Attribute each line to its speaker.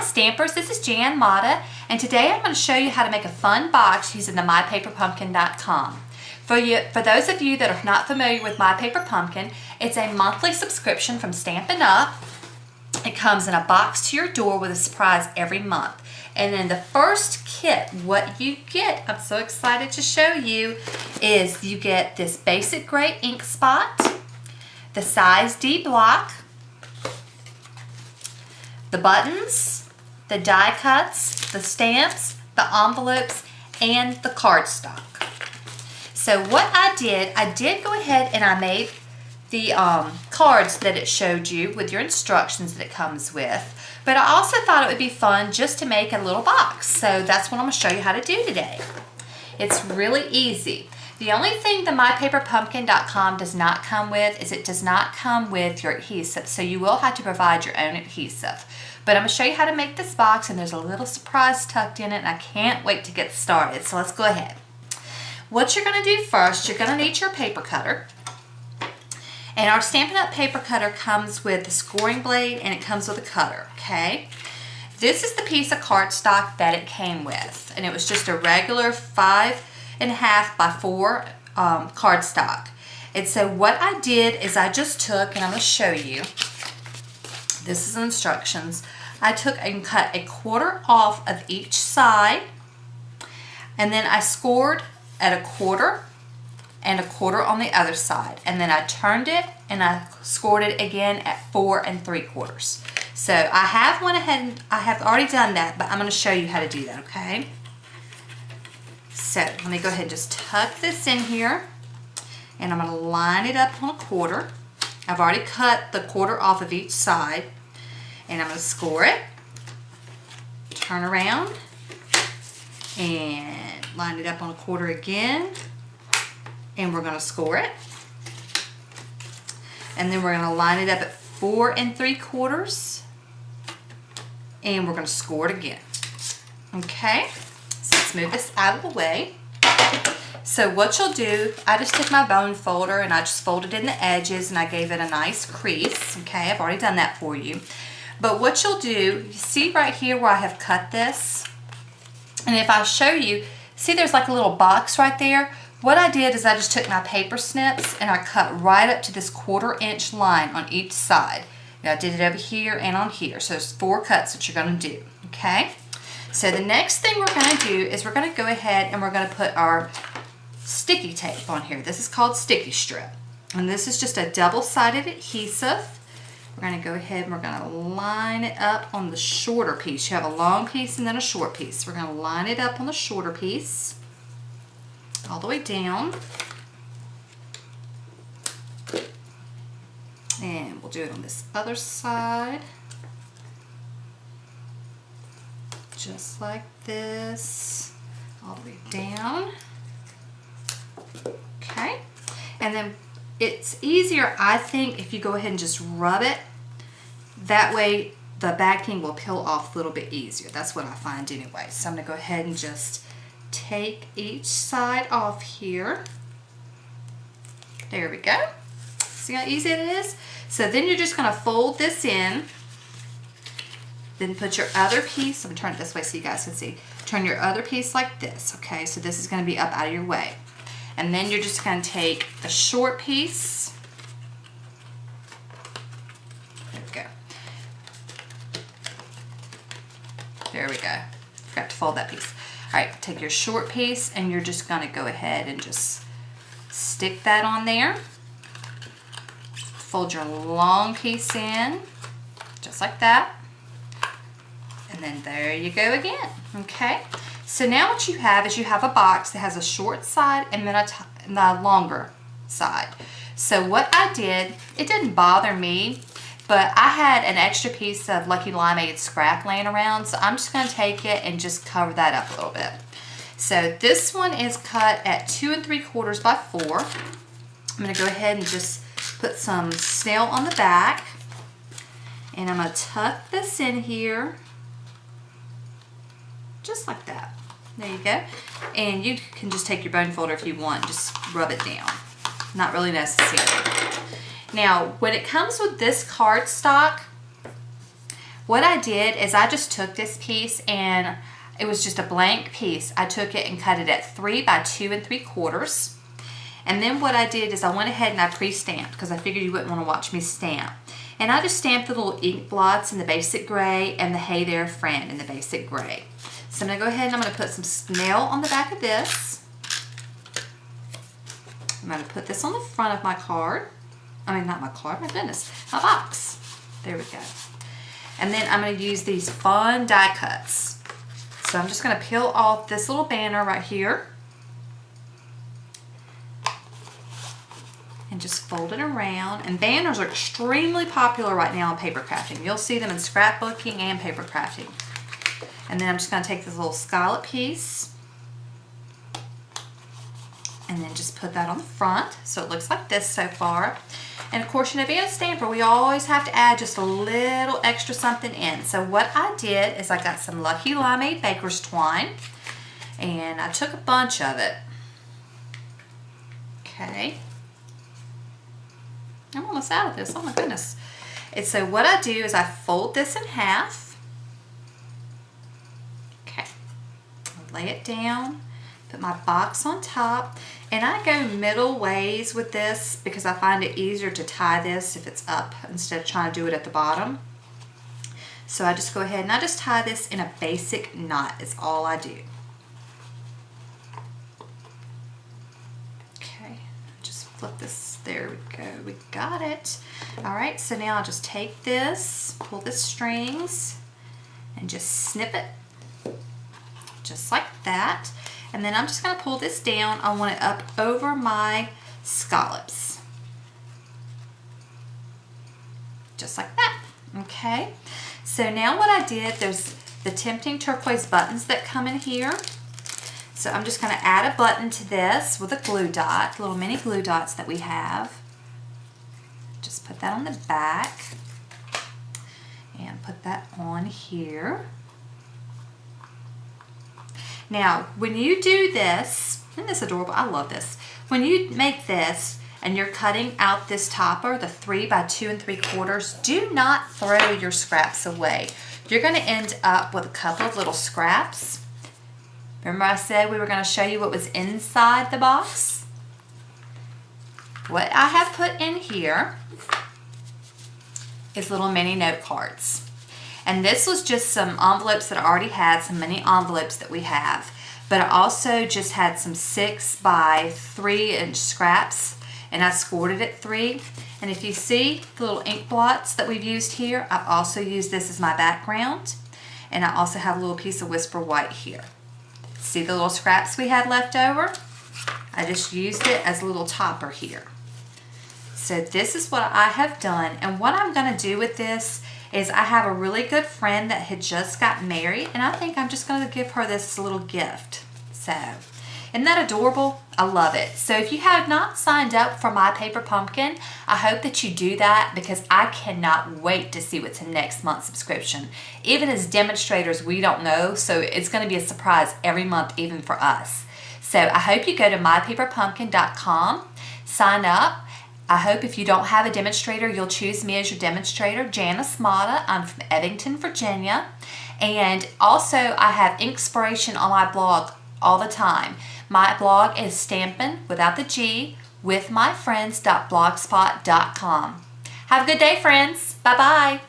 Speaker 1: Stampers, this is Jan Mata, and today I'm going to show you how to make a fun box using the MyPaperPumpkin.com. For those of you that are not familiar with My Paper Pumpkin, it's a monthly subscription from Stampin' Up. It comes in a box to your door with a surprise every month. And in the first kit, what you get, I'm so excited to show you, is you get this basic gray ink spot, the size D block, the buttons, the die cuts, the stamps, the envelopes, and the cardstock. So what I did go ahead and I made the cards that it showed you with your instructions that it comes with. But I also thought it would be fun just to make a little box. So that's what I'm going to show you how to do today. It's really easy. The only thing the MyPaperPumpkin.com does not come with is it does not come with your adhesive. So you will have to provide your own adhesive. But I'm going to show you how to make this box, and there's a little surprise tucked in it, and I can't wait to get started. So let's go ahead. What you're going to do first, you're going to need your paper cutter. And our Stampin' Up! Paper cutter comes with the scoring blade, and it comes with a cutter, okay? This is the piece of cardstock that it came with, and it was just a regular 5.5 by 4 cardstock. And so what I did is I just took, and I'm going to show you, this is instructions, I took and cut 1/4 off of each side, and then I scored at 1/4 and 1/4 on the other side, and then I turned it and I scored it again at 4 3/4. So I have went ahead and I have already done that, but I'm going to show you how to do that, okay? So let me go ahead and just tuck this in here, and I'm going to line it up on 1/4. I've already cut the 1/4 off of each side, and I'm going to score it, turn around, and line it up on 1/4 again, and we're going to score it, and then we're going to line it up at 4 3/4, and we're going to score it again. Okay, so let's move this out of the way. So what you'll do, I just took my bone folder and I just folded in the edges and I gave it a nice crease. Okay, I've already done that for you. But what you'll do, you see right here where I have cut this? And if I show you, see there's like a little box right there? What I did is I just took my paper snips and I cut right up to this 1/4 inch line on each side. And I did it over here and on here. So there's 4 cuts that you're going to do. Okay? So the next thing we're going to do is we're going to go ahead and we're going to put our sticky tape on here. This is called sticky strip. And this is just a double-sided adhesive. We're going to go ahead and we're going to line it up on the shorter piece. You have a long piece and then a short piece. We're going to line it up on the shorter piece all the way down. And we'll do it on this other side. Just like this, all the way down. Okay, and then it's easier, I think, if you go ahead and just rub it. That way the backing will peel off a little bit easier. That's what I find anyway. So I'm going to go ahead and just take each side off here. There we go. See how easy it is? So then you're just going to fold this in. Then put your other piece, I'm going to turn it this way so you guys can see. Turn your other piece like this, okay? So this is going to be up out of your way. And then you're just going to take the short piece. There we go. There we go. Forgot to fold that piece. All right, take your short piece and you're just going to go ahead and just stick that on there. Fold your long piece in, just like that. And then there you go again, okay? So now what you have is you have a box that has a short side and then a longer side. So what I did, it didn't bother me, but I had an extra piece of Lucky Limeade scrap laying around, so I'm just going to take it and just cover that up a little bit. So this one is cut at 2 3/4 by 4. I'm going to go ahead and just put some snail on the back, and I'm going to tuck this in here. Just like that. There you go. And you can just take your bone folder if you want, just rub it down. Not really necessary. Now, when it comes with this cardstock, what I did is I just took this piece, and it was just a blank piece. I took it and cut it at 3 by 2 3/4. And then what I did is I went ahead and I pre-stamped, because I figured you wouldn't want to watch me stamp. And I just stamped the little ink blots in the basic gray and the Hey There Friend in the basic gray. So I'm going to go ahead and I'm going to put some snail on the back of this. I'm going to put this on the front of my card. I mean, not my card, my goodness, my box. There we go. And then I'm going to use these fun die cuts. So I'm just going to peel off this little banner right here. And just fold it around. And banners are extremely popular right now in paper crafting. You'll see them in scrapbooking and paper crafting. And then I'm just going to take this little scallop piece and then just put that on the front, so it looks like this so far. And of course, you know, being a stamper, we always have to add just a little extra something in. So what I did is I got some Lucky Limeade Baker's Twine, and I took a bunch of it. Okay. I'm almost out of this, oh my goodness. And so what I do is I fold this in half. Okay. I'll lay it down, put my box on top, and I go middle ways with this because I find it easier to tie this if it's up instead of trying to do it at the bottom. So I just go ahead and I just tie this in a basic knot is all I do. Okay, just flip this, there we go, we got it. All right, so now I'll just take this, pull the strings, and just snip it, just like that. And then I'm just going to pull this down. I want it up over my scallops. Just like that. Okay. So now what I did, there's the Tempting Turquoise buttons that come in here. So I'm just going to add a button to this with a glue dot, little mini glue dots that we have. Just put that on the back and put that on here. Now, when you do this, isn't this adorable? I love this. When you make this and you're cutting out this topper, the 3 by 2 3/4, do not throw your scraps away. You're going to end up with a couple of little scraps. Remember I said we were going to show you what was inside the box? What I have put in here is little mini note cards. And this was just some envelopes that I already had, some mini envelopes that we have. But I also just had some 6 by 3 inch scraps, and I scored it at 3. And if you see the little ink blots that we've used here, I've also used this as my background. And I also have a little piece of Whisper White here. See the little scraps we had left over? I just used it as a little topper here. So this is what I have done. And what I'm going to do with this is I have a really good friend that had just got married, and I think I'm just going to give her this little gift. So, isn't that adorable? I love it. So if you have not signed up for My Paper Pumpkin, I hope that you do that because I cannot wait to see what's in next month's subscription. Even as demonstrators, we don't know, so it's going to be a surprise every month, even for us. So I hope you go to mypaperpumpkin.com, sign up. I hope if you don't have a demonstrator, you'll choose me as your demonstrator, Janice Mata. I'm from Evanston, Virginia. And also, I have Inkspiration on my blog all the time. My blog is Stampin' without the G with my friends.blogspot.com. Have a good day, friends. Bye-bye.